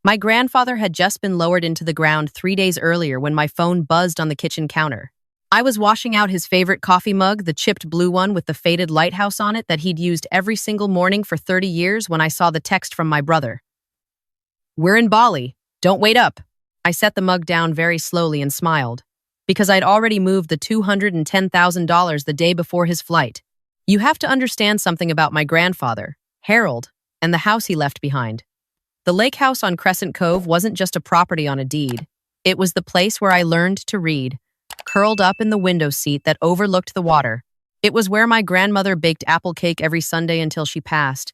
My grandfather had just been lowered into the ground 3 days earlier when my phone buzzed on the kitchen counter. I was washing out his favorite coffee mug, the chipped blue one with the faded lighthouse on it that he'd used every single morning for 30 years when I saw the text from my brother. "We're in Bali. Don't wait up." I set the mug down very slowly and smiled, because I'd already moved the $210,000 the day before his flight. You have to understand something about my grandfather, Harold, and the house he left behind. The lake house on Crescent Cove wasn't just a property on a deed. It was the place where I learned to read, curled up in the window seat that overlooked the water. It was where my grandmother baked apple cake every Sunday until she passed,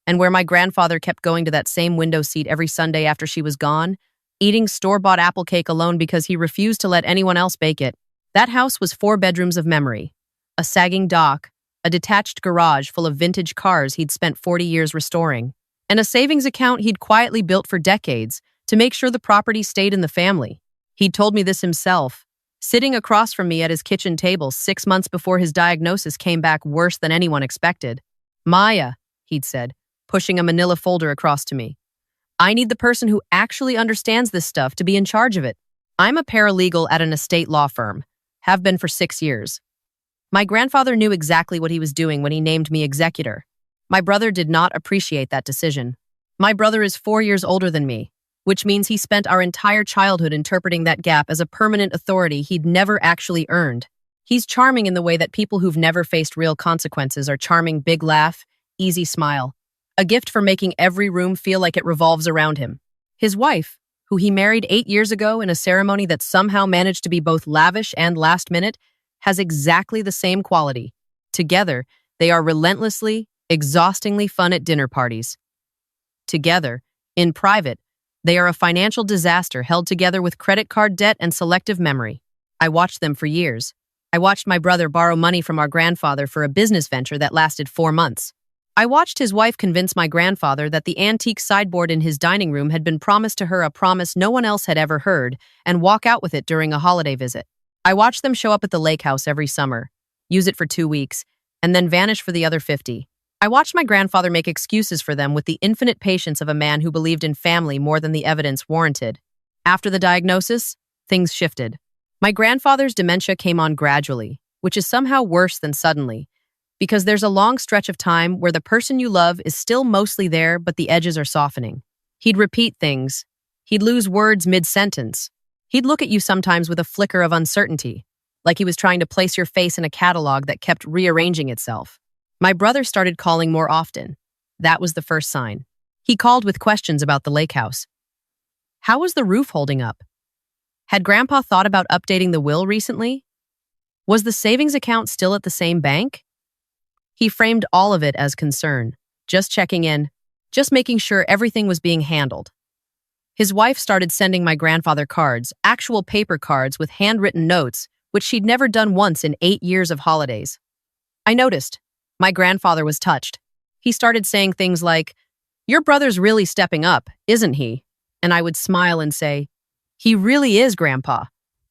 and where my grandfather kept going to that same window seat every Sunday after she was gone, eating store-bought apple cake alone because he refused to let anyone else bake it. That house was 4 bedrooms of memory, a sagging dock, a detached garage full of vintage cars he'd spent 40 years restoring, and a savings account he'd quietly built for decades to make sure the property stayed in the family. He'd told me this himself, sitting across from me at his kitchen table 6 months before his diagnosis came back worse than anyone expected. "Maya," he'd said, pushing a manila folder across to me, "I need the person who actually understands this stuff to be in charge of it. I'm a paralegal at an estate law firm, have been for 6 years." My grandfather knew exactly what he was doing when he named me executor. My brother did not appreciate that decision. My brother is 4 years older than me, which means he spent our entire childhood interpreting that gap as a permanent authority he'd never actually earned. He's charming in the way that people who've never faced real consequences are charming: big laugh, easy smile, a gift for making every room feel like it revolves around him. His wife, who he married 8 years ago in a ceremony that somehow managed to be both lavish and last minute, has exactly the same quality. Together, they are relentlessly, exhaustingly fun at dinner parties. Together, in private, they are a financial disaster held together with credit card debt and selective memory. I watched them for years. I watched my brother borrow money from our grandfather for a business venture that lasted 4 months. I watched his wife convince my grandfather that the antique sideboard in his dining room had been promised to her, a promise no one else had ever heard, and walk out with it during a holiday visit. I watched them show up at the lake house every summer, use it for 2 weeks, and then vanish for the other 50. I watched my grandfather make excuses for them with the infinite patience of a man who believed in family more than the evidence warranted. After the diagnosis, things shifted. My grandfather's dementia came on gradually, which is somehow worse than suddenly, because there's a long stretch of time where the person you love is still mostly there, but the edges are softening. He'd repeat things. He'd lose words mid-sentence. He'd look at you sometimes with a flicker of uncertainty, like he was trying to place your face in a catalog that kept rearranging itself. My brother started calling more often. That was the first sign. He called with questions about the lake house. How was the roof holding up? Had Grandpa thought about updating the will recently? Was the savings account still at the same bank? He framed all of it as concern, just checking in, just making sure everything was being handled. His wife started sending my grandfather cards, actual paper cards with handwritten notes, which she'd never done once in 8 years of holidays. I noticed. My grandfather was touched. He started saying things like, "Your brother's really stepping up, isn't he?" And I would smile and say, "He really is, Grandpa,"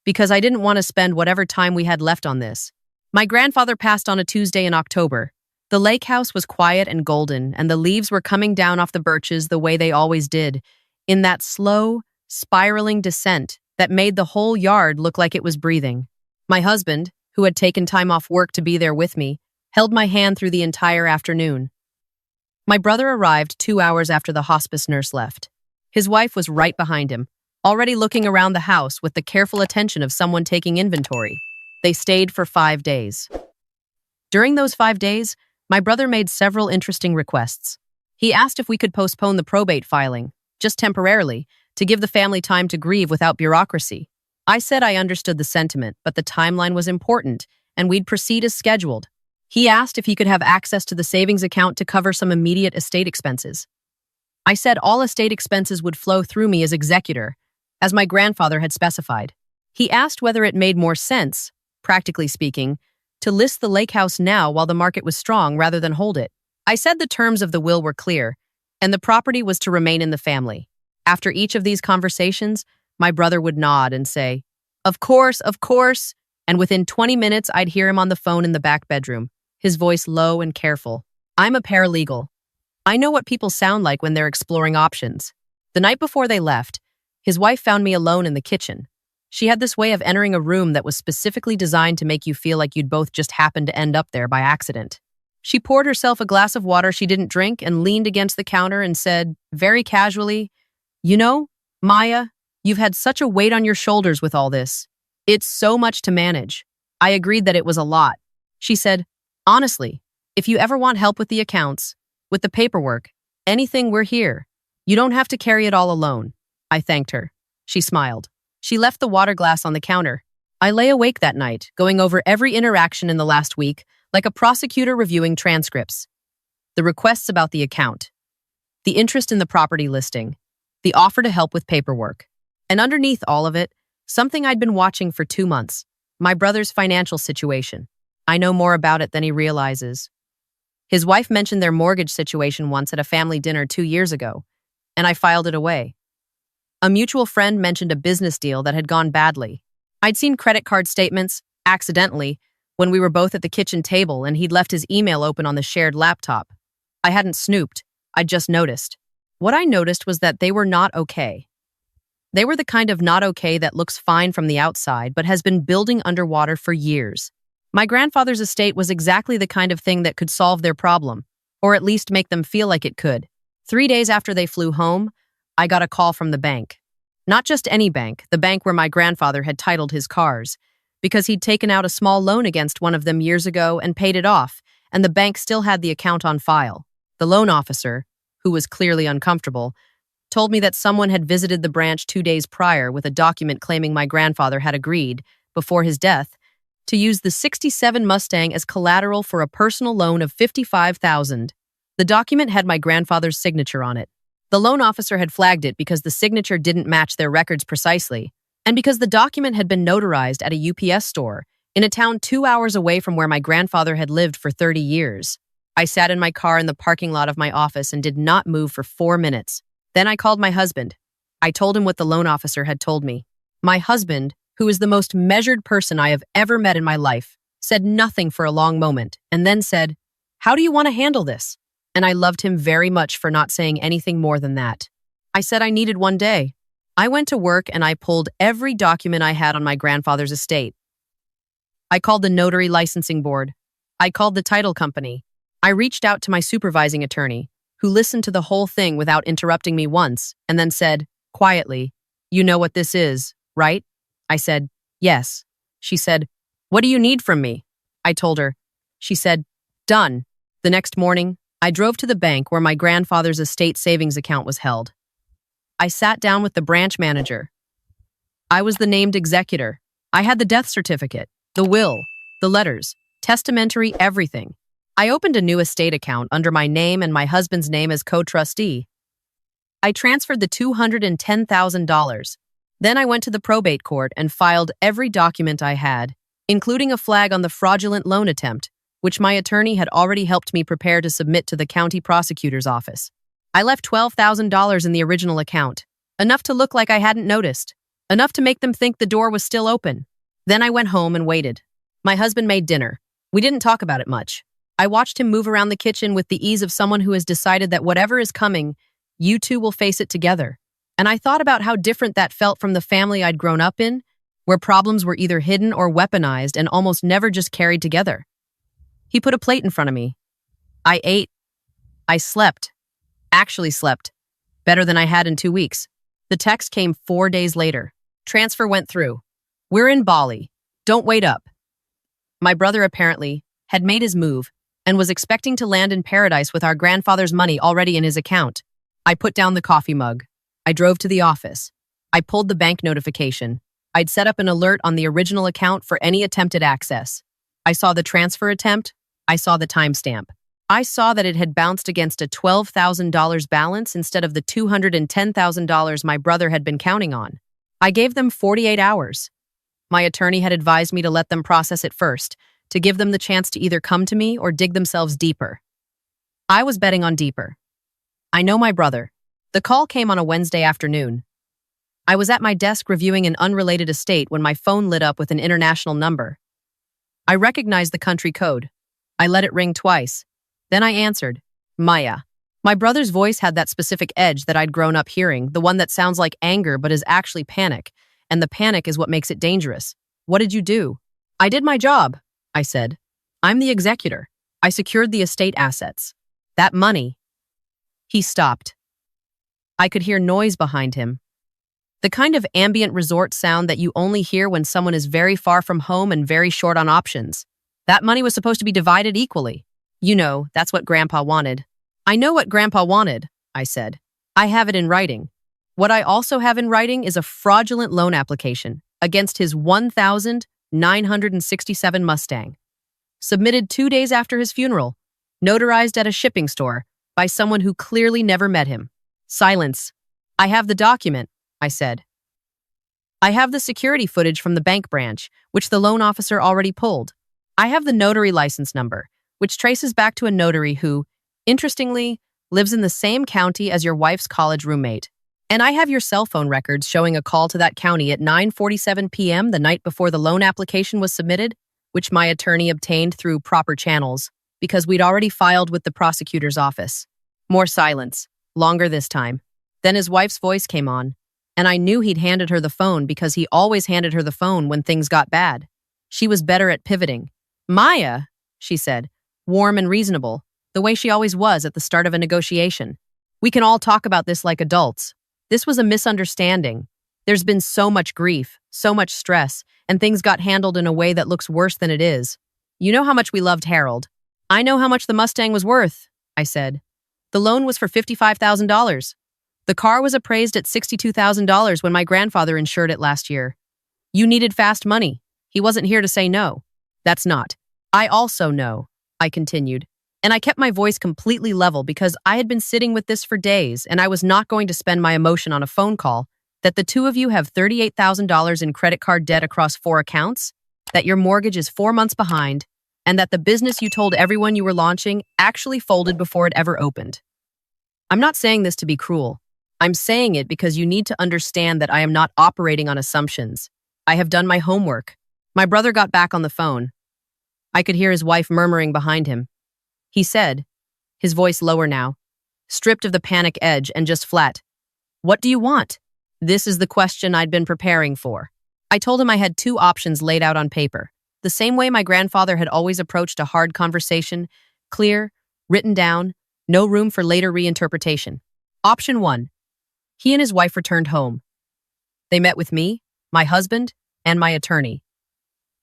because I didn't want to spend whatever time we had left on this. My grandfather passed on a Tuesday in October. The lake house was quiet and golden, and the leaves were coming down off the birches the way they always did, in that slow, spiraling descent that made the whole yard look like it was breathing. My husband, who had taken time off work to be there with me, held my hand through the entire afternoon. My brother arrived 2 hours after the hospice nurse left. His wife was right behind him, already looking around the house with the careful attention of someone taking inventory. They stayed for 5 days. During those 5 days, my brother made several interesting requests. He asked if we could postpone the probate filing, just temporarily, to give the family time to grieve without bureaucracy. I said I understood the sentiment, but the timeline was important, and we'd proceed as scheduled. He asked if he could have access to the savings account to cover some immediate estate expenses. I said all estate expenses would flow through me as executor, as my grandfather had specified. He asked whether it made more sense, practically speaking, to list the lake house now while the market was strong rather than hold it. I said the terms of the will were clear, and the property was to remain in the family. After each of these conversations, my brother would nod and say, of course, and within 20 minutes I'd hear him on the phone in the back bedroom, his voice low and careful. "I'm a paralegal. I know what people sound like when they're exploring options. The night before they left, his wife found me alone in the kitchen. She had this way of entering a room that was specifically designed to make you feel like you'd both just happened to end up there by accident. She poured herself a glass of water she didn't drink and leaned against the counter and said, very casually, "You know, Maya, you've had such a weight on your shoulders with all this. It's so much to manage." I agreed that it was a lot. She said, "Honestly, if you ever want help with the accounts, with the paperwork, anything, we're here. You don't have to carry it all alone." I thanked her. She smiled. She left the water glass on the counter. I lay awake that night, going over every interaction in the last week, like a prosecutor reviewing transcripts. The requests about the account, the interest in the property listing, the offer to help with paperwork. And underneath all of it, something I'd been watching for 2 months, my brother's financial situation. I know more about it than he realizes. His wife mentioned their mortgage situation once at a family dinner 2 years ago, and I filed it away. A mutual friend mentioned a business deal that had gone badly. I'd seen credit card statements, accidentally, when we were both at the kitchen table and he'd left his email open on the shared laptop. I hadn't snooped, I'd just noticed. What I noticed was that they were not okay. They were the kind of not okay that looks fine from the outside but has been building underwater for years. My grandfather's estate was exactly the kind of thing that could solve their problem, or at least make them feel like it could. 3 days after they flew home, I got a call from the bank. Not just any bank, the bank where my grandfather had titled his cars, because he'd taken out a small loan against one of them years ago and paid it off, and the bank still had the account on file. The loan officer, who was clearly uncomfortable, told me that someone had visited the branch 2 days prior with a document claiming my grandfather had agreed, before his death, to use the '67 Mustang as collateral for a personal loan of $55,000. The document had my grandfather's signature on it. The loan officer had flagged it because the signature didn't match their records precisely, and because the document had been notarized at a UPS store in a town 2 hours away from where my grandfather had lived for 30 years. I sat in my car in the parking lot of my office and did not move for 4 minutes. Then I called my husband. I told him what the loan officer had told me. My husband, who is the most measured person I have ever met in my life, said nothing for a long moment and then said, "How do you want to handle this?" And I loved him very much for not saying anything more than that. I said I needed 1 day. I went to work and I pulled every document I had on my grandfather's estate. I called the notary licensing board. I called the title company. I reached out to my supervising attorney, who listened to the whole thing without interrupting me once, and then said, quietly, "You know what this is, right?" I said, "Yes." She said, "What do you need from me?" I told her. She said, "Done." The next morning, I drove to the bank where my grandfather's estate savings account was held. I sat down with the branch manager. I was the named executor. I had the death certificate, the will, the letters, testamentary, everything. I opened a new estate account under my name and my husband's name as co-trustee. I transferred the $210,000. Then I went to the probate court and filed every document I had, including a flag on the fraudulent loan attempt, which my attorney had already helped me prepare to submit to the county prosecutor's office. I left $12,000 in the original account, enough to look like I hadn't noticed, enough to make them think the door was still open. Then I went home and waited. My husband made dinner. We didn't talk about it much. I watched him move around the kitchen with the ease of someone who has decided that whatever is coming, you two will face it together. And I thought about how different that felt from the family I'd grown up in, where problems were either hidden or weaponized and almost never just carried together. He put a plate in front of me. I ate. I slept. Actually slept. Better than I had in 2 weeks. The text came 4 days later. Transfer went through. We're in Bali. Don't wait up. My brother apparently had made his move and was expecting to land in paradise with our grandfather's money already in his account. I put down the coffee mug. I drove to the office. I pulled the bank notification. I'd set up an alert on the original account for any attempted access. I saw the transfer attempt. I saw the timestamp. I saw that it had bounced against a $12,000 balance instead of the $210,000 my brother had been counting on. I gave them 48 hours. My attorney had advised me to let them process it first, to give them the chance to either come to me or dig themselves deeper. I was betting on deeper. I know my brother. The call came on a Wednesday afternoon. I was at my desk reviewing an unrelated estate when my phone lit up with an international number. I recognized the country code. I let it ring twice. Then I answered, "Maya." My brother's voice had that specific edge that I'd grown up hearing, the one that sounds like anger but is actually panic, and the panic is what makes it dangerous. What did you do? I did my job, I said. I'm the executor. I secured the estate assets. That money. He stopped. I could hear noise behind him. The kind of ambient resort sound that you only hear when someone is very far from home and very short on options. That money was supposed to be divided equally. You know, that's what Grandpa wanted. I know what Grandpa wanted, I said. I have it in writing. What I also have in writing is a fraudulent loan application against his 1,967 Mustang, submitted 2 days after his funeral, notarized at a shipping store by someone who clearly never met him. Silence. I have the document, I said. I have the security footage from the bank branch, which the loan officer already pulled. I have the notary license number, which traces back to a notary who, interestingly, lives in the same county as your wife's college roommate. And I have your cell phone records showing a call to that county at 9:47 p.m. the night before the loan application was submitted, which my attorney obtained through proper channels, because we'd already filed with the prosecutor's office. More silence, longer this time. Then his wife's voice came on, and I knew he'd handed her the phone because he always handed her the phone when things got bad. She was better at pivoting. Maya, she said, warm and reasonable, the way she always was at the start of a negotiation. We can all talk about this like adults. This was a misunderstanding. There's been so much grief, so much stress, and things got handled in a way that looks worse than it is. You know how much we loved Harold. I know how much the Mustang was worth, I said. The loan was for $55,000. The car was appraised at $62,000 when my grandfather insured it last year. You needed fast money. He wasn't here to say no. That's not. I also know, I continued. And I kept my voice completely level because I had been sitting with this for days and I was not going to spend my emotion on a phone call, that the two of you have $38,000 in credit card debt across 4 accounts, that your mortgage is 4 months behind, and that the business you told everyone you were launching actually folded before it ever opened. I'm not saying this to be cruel. I'm saying it because you need to understand that I am not operating on assumptions. I have done my homework. My brother got back on the phone. I could hear his wife murmuring behind him. He said, his voice lower now, stripped of the panic edge and just flat, "What do you want?" This is the question I'd been preparing for. I told him I had 2 options laid out on paper, the same way my grandfather had always approached a hard conversation, clear, written down, no room for later reinterpretation. Option 1. He and his wife returned home. They met with me, my husband, and my attorney.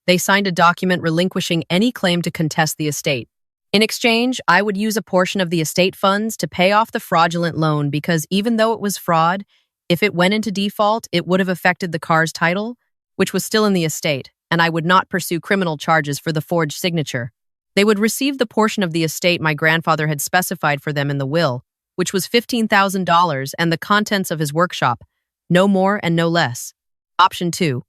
They signed a document relinquishing any claim to contest the estate. In exchange, I would use a portion of the estate funds to pay off the fraudulent loan because even though it was fraud, if it went into default, it would have affected the car's title, which was still in the estate, and I would not pursue criminal charges for the forged signature. They would receive the portion of the estate my grandfather had specified for them in the will, which was $15,000 and the contents of his workshop, no more and no less. Option 2.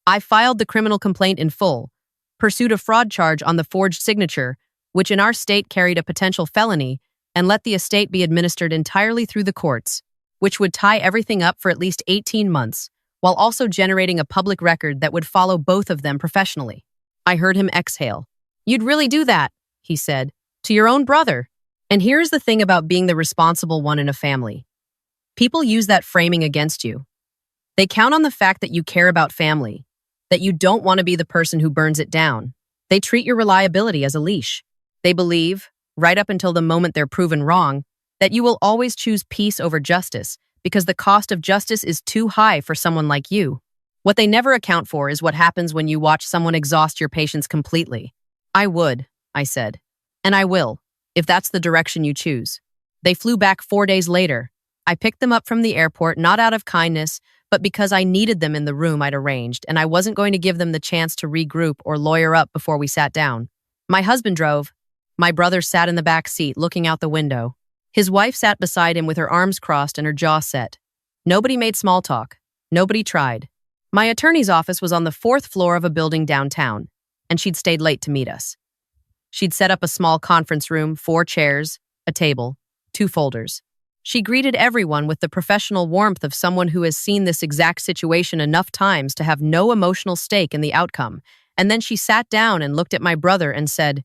I filed the criminal complaint in full, pursued a fraud charge on the forged signature, which in our state carried a potential felony, and let the estate be administered entirely through the courts, which would tie everything up for at least 18 months, while also generating a public record that would follow both of them professionally. I heard him exhale. You'd really do that, he said, to your own brother. And here's the thing about being the responsible one in a family. People use that framing against you. They count on the fact that you care about family, that you don't want to be the person who burns it down. They treat your reliability as a leash. They believe, right up until the moment they're proven wrong, that you will always choose peace over justice because the cost of justice is too high for someone like you. What they never account for is what happens when you watch someone exhaust your patience completely. I would, I said, and I will, if that's the direction you choose. They flew back 4 days later. I picked them up from the airport not out of kindness, but because I needed them in the room I'd arranged, and I wasn't going to give them the chance to regroup or lawyer up before we sat down. My husband drove. My brother sat in the back seat, looking out the window. His wife sat beside him with her arms crossed and her jaw set. Nobody made small talk. Nobody tried. My attorney's office was on the 4th floor of a building downtown, and she'd stayed late to meet us. She'd set up a small conference room, 4 chairs, a table, 2 folders. She greeted everyone with the professional warmth of someone who has seen this exact situation enough times to have no emotional stake in the outcome, and then she sat down and looked at my brother and said,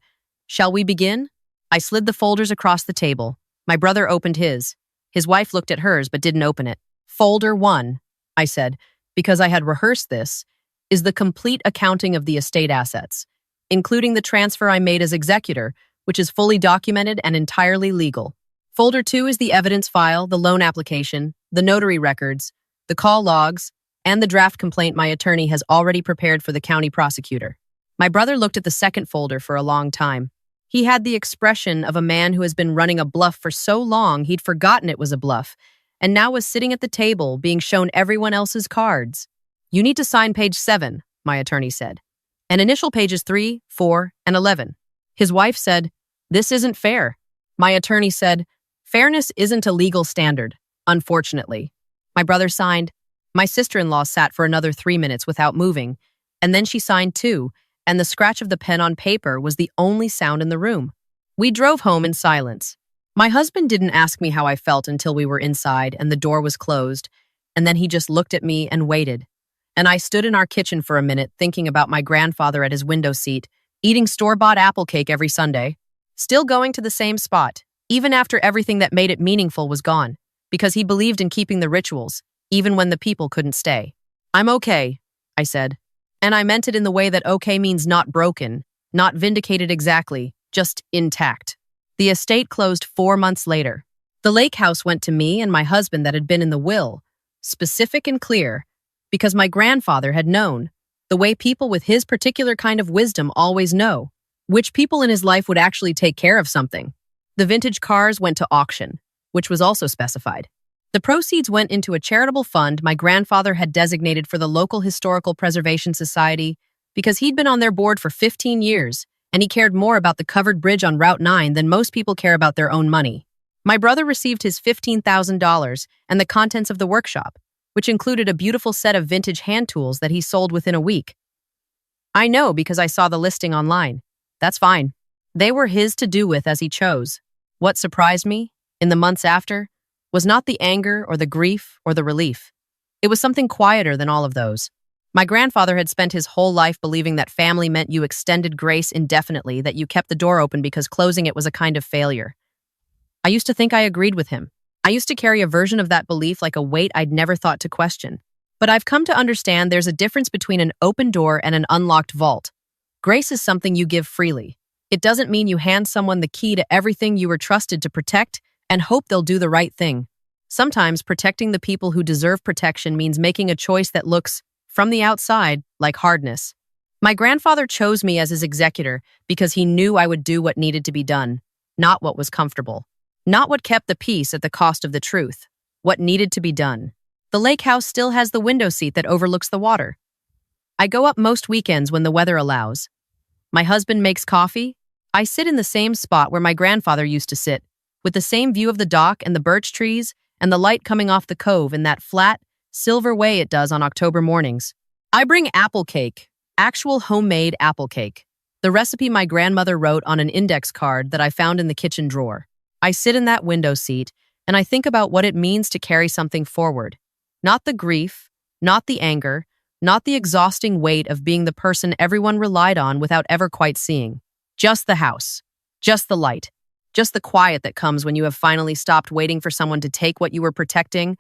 "Shall we begin?" I slid the folders across the table. My brother opened his. His wife looked at hers but didn't open it. Folder 1, I said, because I had rehearsed this, is the complete accounting of the estate assets, including the transfer I made as executor, which is fully documented and entirely legal. Folder 2 is the evidence file, the loan application, the notary records, the call logs, and the draft complaint my attorney has already prepared for the county prosecutor. My brother looked at the second folder for a long time. He had the expression of a man who has been running a bluff for so long he'd forgotten it was a bluff, and now was sitting at the table being shown everyone else's cards. You need to sign page 7, my attorney said, and initial pages 3, 4, and 11. His wife said, "This isn't fair." My attorney said, "Fairness isn't a legal standard, unfortunately." My brother signed. My sister-in-law sat for another 3 minutes without moving, and then she signed too, and the scratch of the pen on paper was the only sound in the room. We drove home in silence. My husband didn't ask me how I felt until we were inside and the door was closed, and then he just looked at me and waited. And I stood in our kitchen for a minute thinking about my grandfather at his window seat, eating store-bought apple cake every Sunday, still going to the same spot, even after everything that made it meaningful was gone, because he believed in keeping the rituals, even when the people couldn't stay. "I'm okay," I said. And I meant it in the way that okay means not broken, not vindicated exactly, just intact. The estate closed 4 months later. The lake house went to me and my husband that had been in the will, specific and clear, because my grandfather had known, the way people with his particular kind of wisdom always know, which people in his life would actually take care of something. The vintage cars went to auction, which was also specified. The proceeds went into a charitable fund my grandfather had designated for the local Historical Preservation Society because he'd been on their board for 15 years, and he cared more about the covered bridge on Route 9 than most people care about their own money. My brother received his $15,000 and the contents of the workshop, which included a beautiful set of vintage hand tools that he sold within a week. I know because I saw the listing online. That's fine. They were his to do with as he chose. What surprised me, in the months after, was not the anger or the grief or the relief. It was something quieter than all of those. My grandfather had spent his whole life believing that family meant you extended grace indefinitely, that you kept the door open because closing it was a kind of failure. I used to think I agreed with him. I used to carry a version of that belief like a weight I'd never thought to question. But I've come to understand there's a difference between an open door and an unlocked vault. Grace is something you give freely. It doesn't mean you hand someone the key to everything you were trusted to protect and hope they'll do the right thing. Sometimes protecting the people who deserve protection means making a choice that looks, from the outside, like hardness. My grandfather chose me as his executor because he knew I would do what needed to be done, not what was comfortable. Not what kept the peace at the cost of the truth. What needed to be done. The lake house still has the window seat that overlooks the water. I go up most weekends when the weather allows. My husband makes coffee. I sit in the same spot where my grandfather used to sit, with the same view of the dock and the birch trees and the light coming off the cove in that flat, silver way it does on October mornings. I bring apple cake, actual homemade apple cake, the recipe my grandmother wrote on an index card that I found in the kitchen drawer. I sit in that window seat and I think about what it means to carry something forward. Not the grief, not the anger, not the exhausting weight of being the person everyone relied on without ever quite seeing. Just the house, just the light, just the quiet that comes when you have finally stopped waiting for someone to take what you were protecting,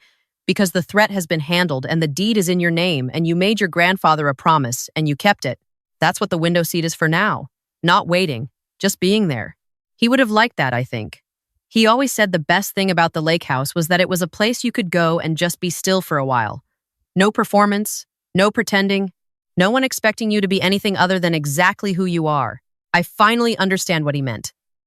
because the threat has been handled and the deed is in your name and you made your grandfather a promise and you kept it. That's what the window seat is for now. Not waiting, just being there. He would have liked that, I think. He always said the best thing about the lake house was that it was a place you could go and just be still for a while. No performance, no pretending, no one expecting you to be anything other than exactly who you are. I finally understand what he meant.